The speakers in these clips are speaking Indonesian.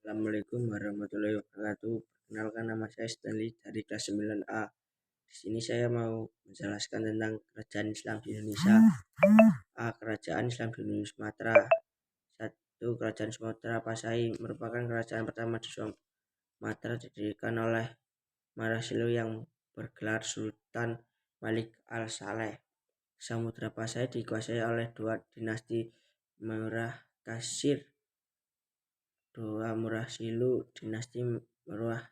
Assalamualaikum warahmatullahi wabarakatuh. Perkenalkan, nama saya Stanley dari kelas 9A. Di sini saya mau menjelaskan tentang kerajaan Islam di Indonesia. Kerajaan Islam di Sumatera. 1. Kerajaan Sumatera Pasai merupakan kerajaan pertama di Sumatera, didirikan oleh Marasilu yang bergelar Sultan Malik Al-Saleh. Samudra Pasai dikuasai oleh dua dinasti Murah Kasir. Murasilu. Dinasti Meruah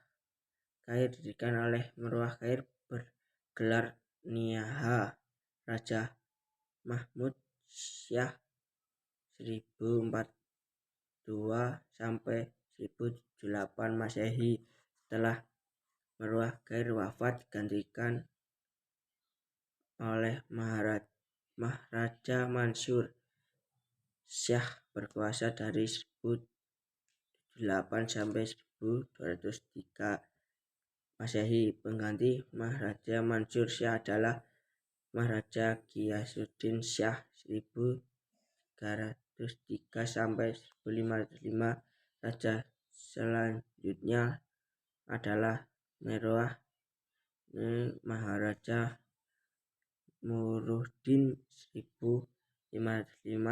Kair didirikan oleh Meruah Kair bergelar Niyaha Raja Mahmud Syah 1042 sampai 1078 Masehi. Setelah Meruah Kair wafat, digantikan oleh Maharaja Mansur Syah, berkuasa dari 1008 sampai 1203 Masehi. Pengganti Maharaja Mansur Syah adalah Maharaja Ghiyasuddin Syah 1303 sampai 1505. Raja selanjutnya adalah Meruah Maharaja Muruddin 1505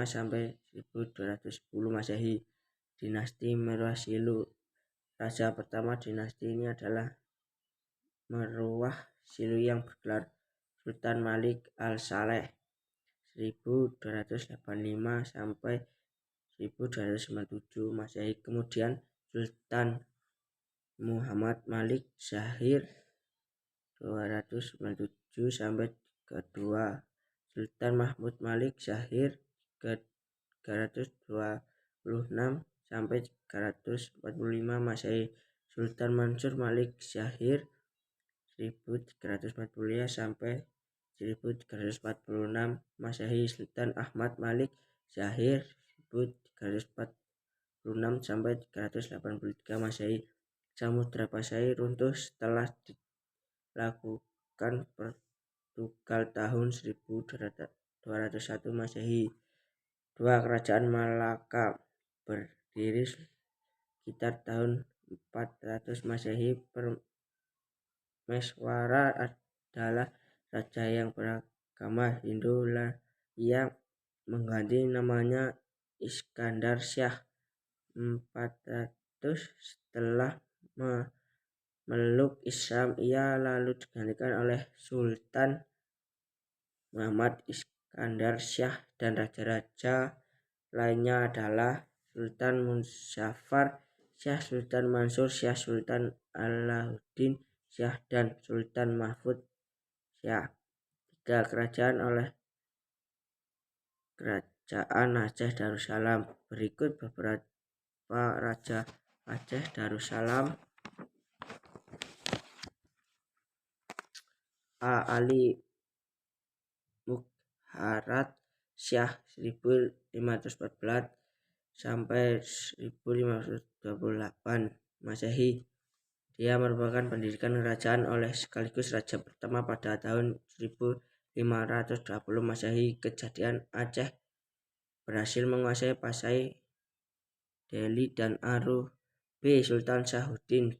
sampai 1210 Masehi. Dinasti Meruah-Silu. Raja pertama dinasti ini adalah Meruah Silu yang bergelar Sultan Malik Al-Saleh 1285 sampai 1297 Masehi. Kemudian Sultan Muhammad Malik Zahir 297 sampai 32, Sultan Mahmud Malik Zahir 326 sampai 345 Masehi. Sultan Mansur Malik Zahir 1345 sampai 1346 Masehi. Sultan Ahmad Malik Zahir 1346 sampai 383 Masehi. Samudra Pasai runtuh setelah dilakukan Portugal tahun 1201 Masehi. 2. Kerajaan Malaka berdiri sekitar tahun 400 Masehi. Permeswara adalah raja yang beragama Hindu. Ia mengganti namanya Iskandar Syah 400 setelah memeluk Islam. Ia lalu digantikan oleh Sultan Muhammad Iskandar Syah, dan raja-raja lainnya adalah Sultan Muzaffar Syah, Sultan Mansur Syah, Sultan Alauddin Syah, dan Sultan Mahmud Syah. 3. Kerajaan Aceh Darussalam. Berikut beberapa raja Aceh Darussalam. Ali Mukharat Syah 1514 sampai 1528 Masehi. Dia merupakan pendirikan kerajaan oleh sekaligus raja pertama pada tahun 1520 Masehi. Kejadian Aceh berhasil menguasai Pasai, Deli, dan Aru. B. Sultan Shahuddin.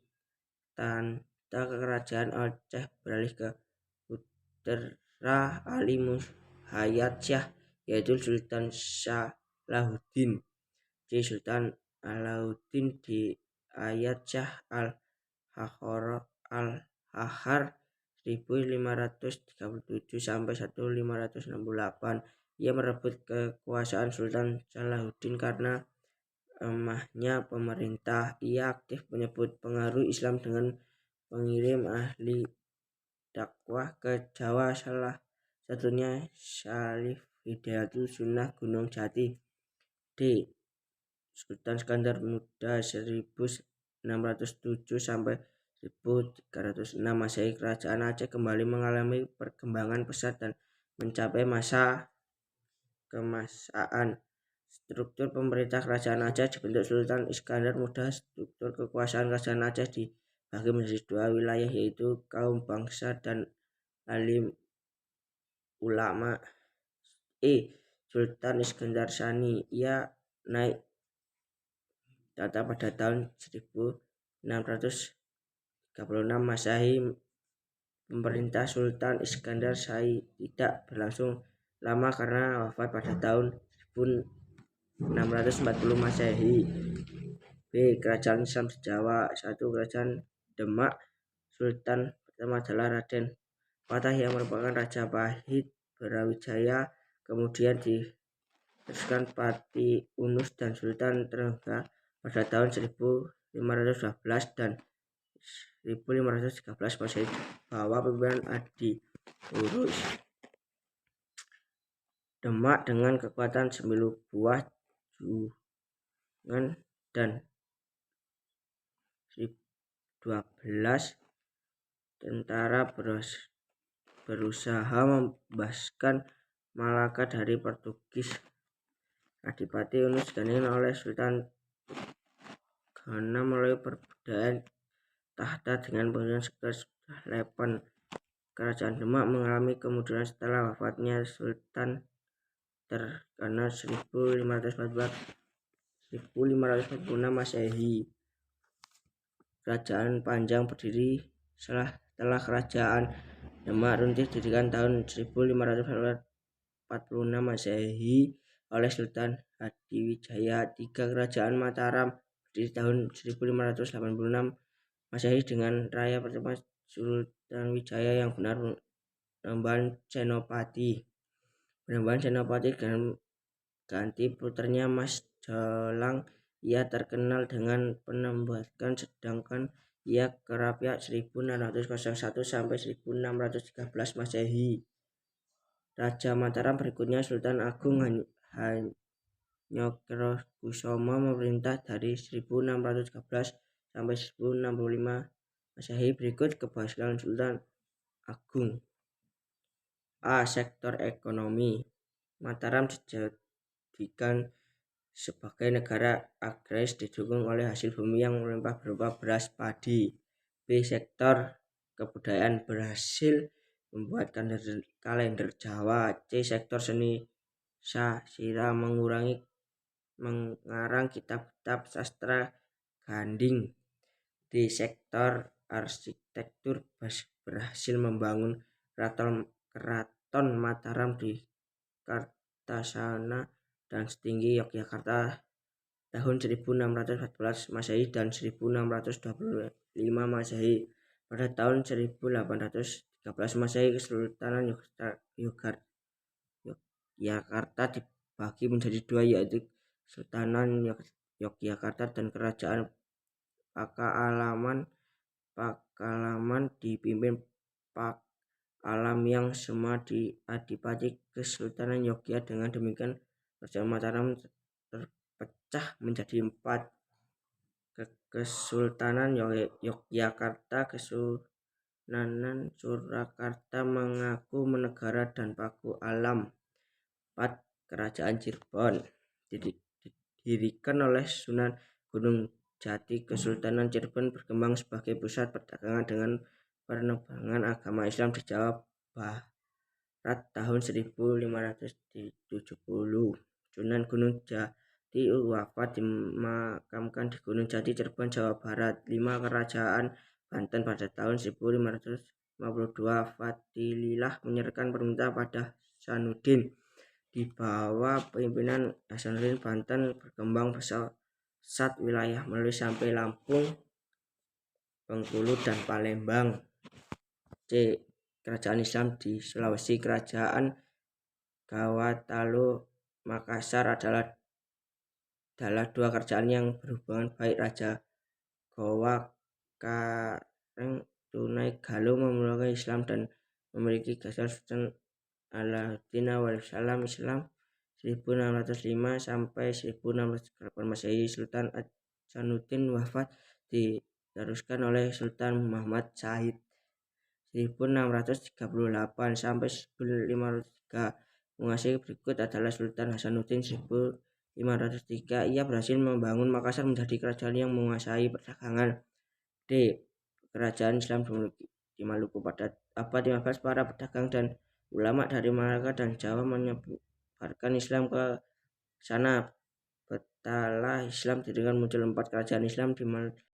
Tanda kerajaan Aceh beralih ke putra Ali Muhayyad Syah, yaitu Sultan Salahuddin. C. Sultan Alauddin di Ayat Syah Al-Hahar 1537 sampai 1568. Ia merebut kekuasaan Sultan Salahuddin karena lemahnya pemerintah. Ia aktif menyebut pengaruh Islam dengan pengirim ahli dakwah ke Jawa, salah satunya Syarif Hidayatul Sunnah Gunung Jati. D. Sultan Iskandar Muda 1607 sampai 1306 Masehi. Kerajaan Aceh kembali mengalami perkembangan pesat dan mencapai masa keemasan. Struktur pemerintah kerajaan Aceh dibentuk Sultan Iskandar Muda. Struktur kekuasaan kerajaan Aceh dibagi menjadi 2 wilayah, yaitu kaum bangsa dan alim ulama. Sultan Iskandar Sani. Ia naik ternyata pada tahun 1636 Masehi pemerintah Sultan Iskandar Shah tidak berlangsung lama karena wafat pada tahun 1640 Masehi. B. Kerajaan Islam di Jawa. 1. Kerajaan Demak. Sultan pertama adalah Raden Fatah yang merupakan Raja Pahit Brawijaya, kemudian diteruskan Pati Unus dan Sultan Trengga pada tahun 1512 dan 1513 Masehi bawah pimpinan Adi Urus. Demak dengan kekuatan 9 buah jungan dan 12 tentara berusaha membebaskan Malaka dari Portugis. Adipati Unus digantikan oleh Sultan Ghana melalui perbedaan tahta dengan penggunaan sektor Lepen. Kerajaan Demak mengalami kemunduran setelah wafatnya Sultan terkena 1546 Masehi. Kerajaan Panjang berdiri setelah Kerajaan Demak runtuh didirikan tahun 1546 Masehi oleh Sultan Hadiwijaya. 3. Kerajaan Mataram berdiri tahun 1586 Masehi dengan raya pertama Sultan Wijaya yang benar Penembahan Senopati. Penembahan Senopati ganti puternya Mas Jolang. Ia terkenal dengan penembakan, sedangkan ia kerap 1601 sampai 1613 Masehi. Raja Mataram berikutnya Sultan Agung Hanyokrokusumo memerintah dari 1613 sampai 1065 Masehi. Berikut keberhasilan Sultan Agung. A. Sektor ekonomi. Mataram dijadikan sebagai negara agraris didukung oleh hasil bumi yang melimpah berupa beras, padi. B. Sektor kebudayaan berhasil membuat kalender Jawa. C. Sektor seni sastra mengarang kitab-kitab sastra Ganding. D. Sektor arsitektur berhasil membangun keraton Mataram di Kartasana dan setinggi Yogyakarta tahun 1614 Masehi dan 1625 Masehi. Pada tahun 1813 Masehi Kesultanan Yogyakarta dibagi menjadi dua, yaitu Kesultanan Yogyakarta dan Kerajaan Pakualaman dipimpin Pak Alam yang semua diadipati Kesultanan Yogyakarta. Dengan demikian Kerajaan Mataram terpecah menjadi 4. Kesultanan Yogyakarta, Kesultanan Surakarta, mengaku negara dan Paku Alam. 4. Kerajaan Cirebon didirikan oleh Sunan Gunung Jati. Kesultanan Cirebon berkembang sebagai pusat perdagangan dengan penerbangan agama Islam di Jawa Barat tahun 1570. Sunan Gunung Jati wafat dimakamkan di Gunung Jati, Cirebon, Jawa Barat. 5. Kerajaan Banten pada tahun 1552 Fathilillah menyerahkan pemerintah pada Hasanuddin. Di bawah pimpinan Hasanuddin, Banten berkembang pesat wilayah melalui sampai Lampung, Bengkulu, dan Palembang. C. Kerajaan Islam di Sulawesi. Kerajaan Gawatalo Makassar adalah dua kerajaan yang berhubungan baik. Raja Gowa Kareng Tunai Galuh memulai Islam dan memiliki gagal Sultan Alauddin Wallahualam Islam 1605 sampai 1608 Masehi. Sultan Hasanuddin wafat diteruskan oleh Sultan Muhammad Said 1638 sampai 1503. Penguasa berikut adalah Sultan Hasanuddin 1503. Ia berhasil membangun Makassar menjadi kerajaan yang menguasai perdagangan. D. Kerajaan Islam di Maluku. Pada abad 15 para pedagang dan ulama dari Malaka dan Jawa menyebarkan Islam ke sana. peta Islam dengan muncul 4 kerajaan Islam di mana